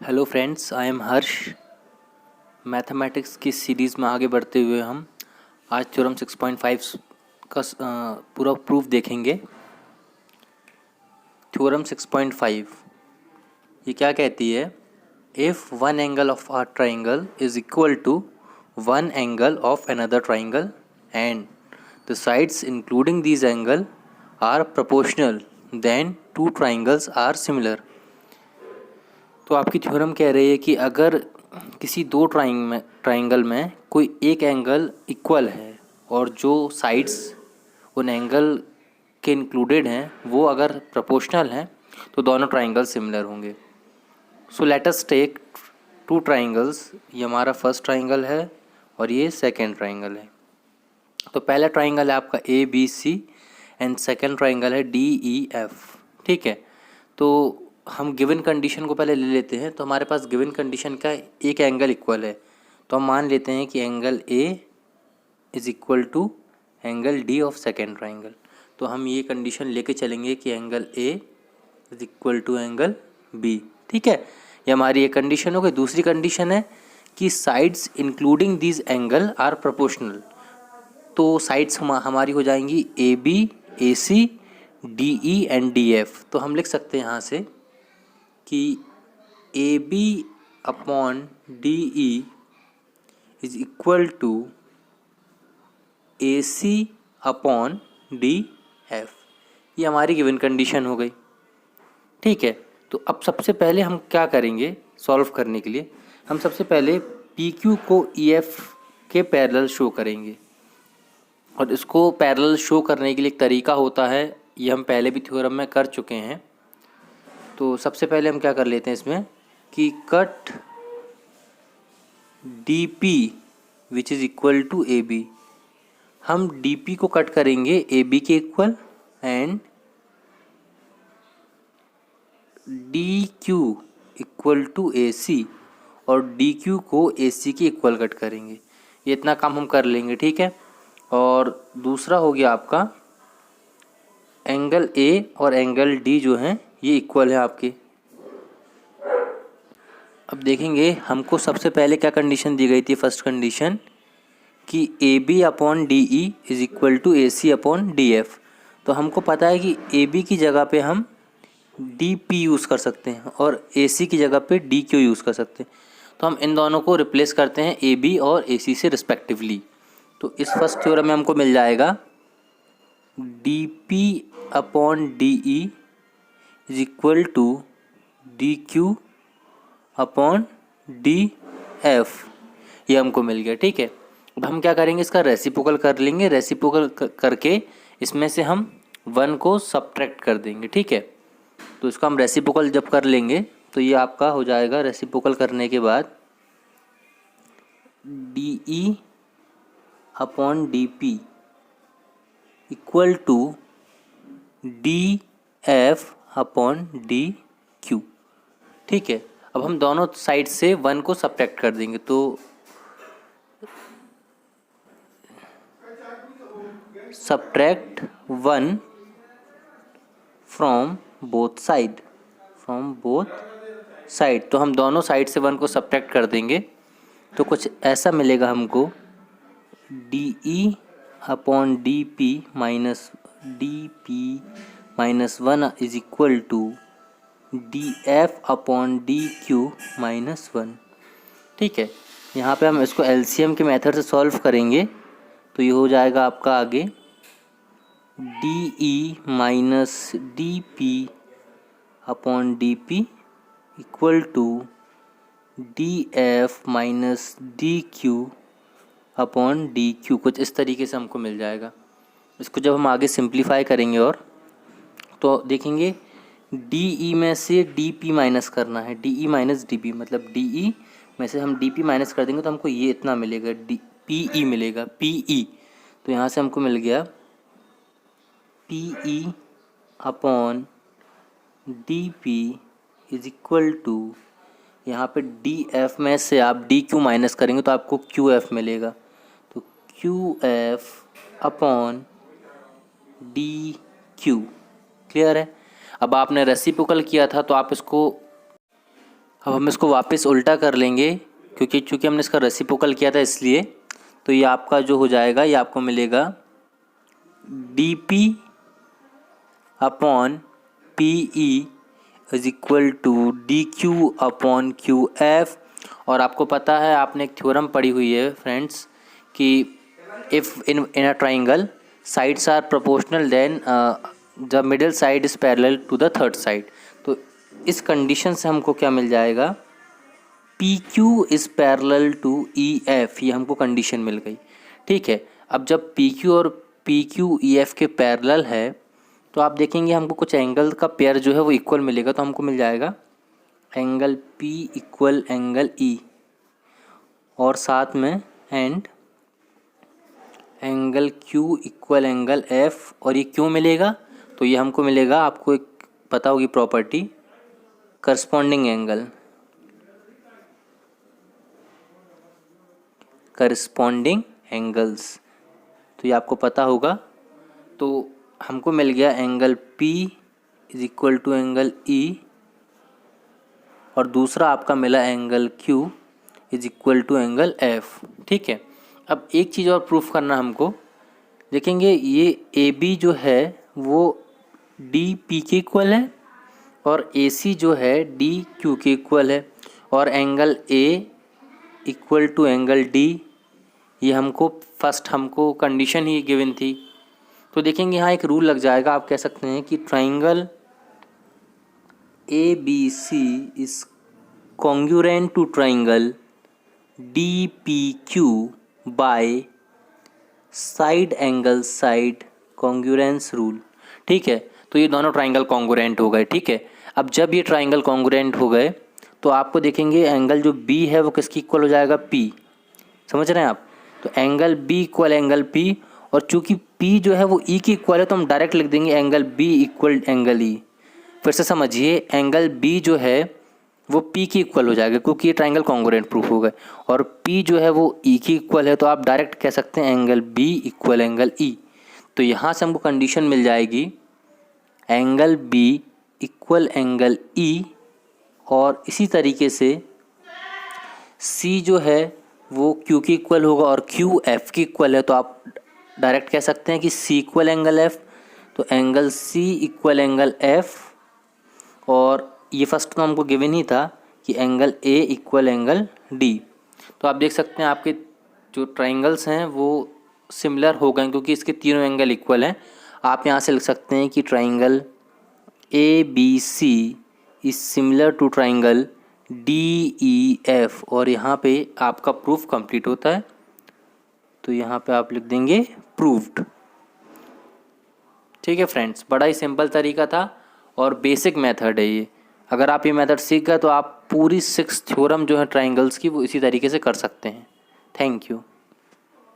Hello friends, I am Harsh. Mathematics की series में आगे बढ़ते हुए हम आज थ्योरम 6.5 का पूरा प्रूफ देखेंगे। थ्योरम 6.5 ये क्या कहती है? If one angle of a triangle is equal to one angle of another triangle and the sides including these angle are proportional then two triangles are similar. तो आपकी थ्योरम कह रही है कि अगर किसी दो ट्राइंगल में कोई एक एंगल इक्वल है और जो साइड्स उन एंगल के इंक्लूडेड हैं वो अगर प्रोपोर्शनल हैं तो दोनों ट्राइंगल सिमिलर होंगे। So let us take two triangles. ये हमारा फर्स्ट ट्राइंगल है और ये सेकेंड ट्राइंगल है। तो पहला ट्राइंगल है आपका A B C and second triangle है डी ई एफ। ठीक है, तो हम गिवन कंडीशन को पहले ले लेते हैं। तो हमारे पास गिवन कंडीशन का एक एंगल इक्वल है, तो हम मान लेते हैं कि angle A is equal to angle D of second triangle. तो हम ये कंडीशन लेके चलेंगे कि angle A is equal to angle B. ठीक है, ये हमारी एक कंडीशन हो गई। दूसरी कंडीशन है कि sides including this angle are proportional. तो साइड्स हमारी हो जाएंगी A B, A C, D E and D F. तो हम लिख सकते हैं यहाँ से कि A B upon D E is equal to A C upon D F. ये हमारी गिवन कंडीशन हो गई। ठीक है, तो अब सबसे पहले हम क्या करेंगे सॉल्व करने के लिए? हम सबसे पहले पी क्यू को ई एफ के पैरेलल शो करेंगे और इसको पैरेलल शो करने के लिए एक तरीका होता है, ये हम पहले भी थ्योरम में कर चुके हैं। तो सबसे पहले हम क्या कर लेते हैं इसमें कि cut D P which is equal to A B. हम डी पी को कट करेंगे ए बी के equal and D Q equal to A C और डी क्यू को ए सी के इक्वल कट करेंगे। ये इतना काम हम कर लेंगे। ठीक है, और दूसरा हो गया आपका एंगल ए और एंगल डी जो हैं ये इक्वल है आपके। अब देखेंगे हमको सबसे पहले क्या कंडीशन दी गई थी। फर्स्ट कंडीशन कि A B upon D E is equal to A C upon D F. तो हमको पता है कि ए बी की जगह पे हम डी पी यूज़ कर सकते हैं और ए सी की जगह पे डी क्यू यूज़ कर सकते हैं। तो हम इन दोनों को रिप्लेस करते हैं ए बी और ए सी से रिस्पेक्टिवली। तो इस फर्स्ट थ्योरम में हमको मिल जाएगा D P upon D E is equal to D Q upon D F. ये हमको मिल गया। ठीक है, अब हम क्या करेंगे इसका रेसिप्रोकल कर लेंगे। रेसिप्रोकल करके इसमें से हम 1 को सब्ट्रैक्ट कर देंगे। ठीक है, तो इसका हम रेसिप्रोकल जब कर लेंगे तो ये आपका हो जाएगा। रेसिप्रोकल करने के बाद D E upon D P equal to D F upon D Q. ठीक है, अब हम दोनों साइड से 1 को सब्ट्रैक्ट कर देंगे। तो सब्ट्रैक्ट 1 फ्रॉम बोथ साइड, तो हम दोनों साइड से 1 को सब्ट्रैक्ट कर देंगे तो कुछ ऐसा मिलेगा हमको D E upon D P minus D P minus 1 is equal to D F upon D Q minus 1। ठीक है, यहाँ पे हम इसको एलसीएम के मेथड से सॉल्व करेंगे तो ये हो जाएगा आपका आगे D E minus D P upon D P equal to D F minus D Q upon D Q. कुछ इस तरीके से हमको मिल जाएगा। इसको जब हम आगे सिंप्लीफाई करेंगे और तो देखेंगे डी ई में से डी पी माइनस करना है। D E minus D P मतलब डी ई में से हम डी पी माइनस कर देंगे तो हमको ये इतना मिलेगा, डी पी ई मिलेगा, पी ई। तो यहाँ से हमको मिल गया P E upon D P is equal to, यहाँ पे डी एफ में से आप डी क्यू माइनस करेंगे तो आपको क्यू एफ मिलेगा। तो Q F upon D Q. Clear है? अब आपने रेसिप्रोकल किया था तो आप इसको अब हम इसको वापस उल्टा कर लेंगे क्योंकि हमने इसका रेसिप्रोकल किया था इसलिए। तो ये आपका जो हो जाएगा, ये आपको मिलेगा dp upon P E is equal to D Q upon Q F. और आपको पता है, आपने एक थ्योरम पढ़ी हुई है फ्रेंड्स कि if in a triangle sides are proportional then the middle side is parallel to the third side. तो इस कंडीशन से हमको क्या मिल जाएगा, P Q is parallel to E F, ये हमको कंडीशन मिल गई। ठीक है, अब जब पी क्यू और पी क्यू ई एफ के पैरेलल है तो आप देखेंगे हमको कुछ एंगल का पेयर जो है वो इक्वल मिलेगा। तो हमको मिल जाएगा angle P equal angle E और साथ में and angle Q equal angle F। और ये क्यों मिलेगा, तो ये हमको मिलेगा, आपको एक पता होगी property corresponding angle, corresponding angles, तो ये आपको पता होगा। तो हमको मिल गया angle P is equal to angle E और दूसरा आपका मिला angle Q is equal to angle F। ठीक है, अब एक चीज़ और प्रूफ करना हमको, देखेंगे ये AB जो है वो DP के इक्वल है और AC जो है DQ के इक्वल है और angle A equal to angle D, ये हमको कंडीशन ही गिवन थी। तो देखेंगे यहाँ एक रूल लग जाएगा, आप कह सकते हैं कि triangle ABC is congruent to triangle DPQ by side angle side congruence rule. ठीक है, तो ये दोनों ट्राइंगल कॉन्ग्रुएंट हो गए। ठीक है, अब जब ये ट्राइंगल कॉन्ग्रुएंट हो गए तो आपको देखेंगे एंगल जो B है वो किसकी इक्वल हो जाएगा, P। समझ रहे हैं आप, तो angle B equal angle P, और चूंकि P जो है वो E की इक्वल है तो हम डायरेक्ट लिख देंगे angle B equal angle E। फिर से समझिए, एंगल B जो है वो P की इक्वल हो जाएगा क्योंकि ये ट्राइंगल कॉन्ग्रुएंट प्रूफ हो गए, और P जो है वो E की इक्वल है, तो आप डायरेक्ट कह सकते हैं angle B equal angle E। तो यहाँ से हमको कंडीशन मिल जाएगी angle B equal angle E, और इसी तरीके से C जो है वो Q की इक्वल होगा और Q F की इक्वल है, तो आप डायरेक्ट कह सकते हैं कि C इक्वल एंगल F, तो angle C equal angle F। और ये फर्स्ट तो हमको गिवन ही था कि angle A equal angle D। तो आप देख सकते हैं आपके जो ट्राइंगल्स हैं वो सिमिलर हो गए क्योंकि इसके तीनों एंगल इक्वल हैं। आप यहाँ से लिख सकते हैं कि triangle ABC is similar to triangle DEF, और यहाँ पे आपका प्रूफ कंप्लीट होता है। तो यहाँ पे आप लिख देंगे प्रूव्ड। ठीक है फ्रेंड्स, बड़ा ही सिंपल तरीका था और बेसिक मेथड है ये। अगर आप ये मेथड सीख गए तो आप पूरी 6 थ्योरम जो है ट्राइंगल्स की वो इसी तरीके से कर सकते हैं। Thank you.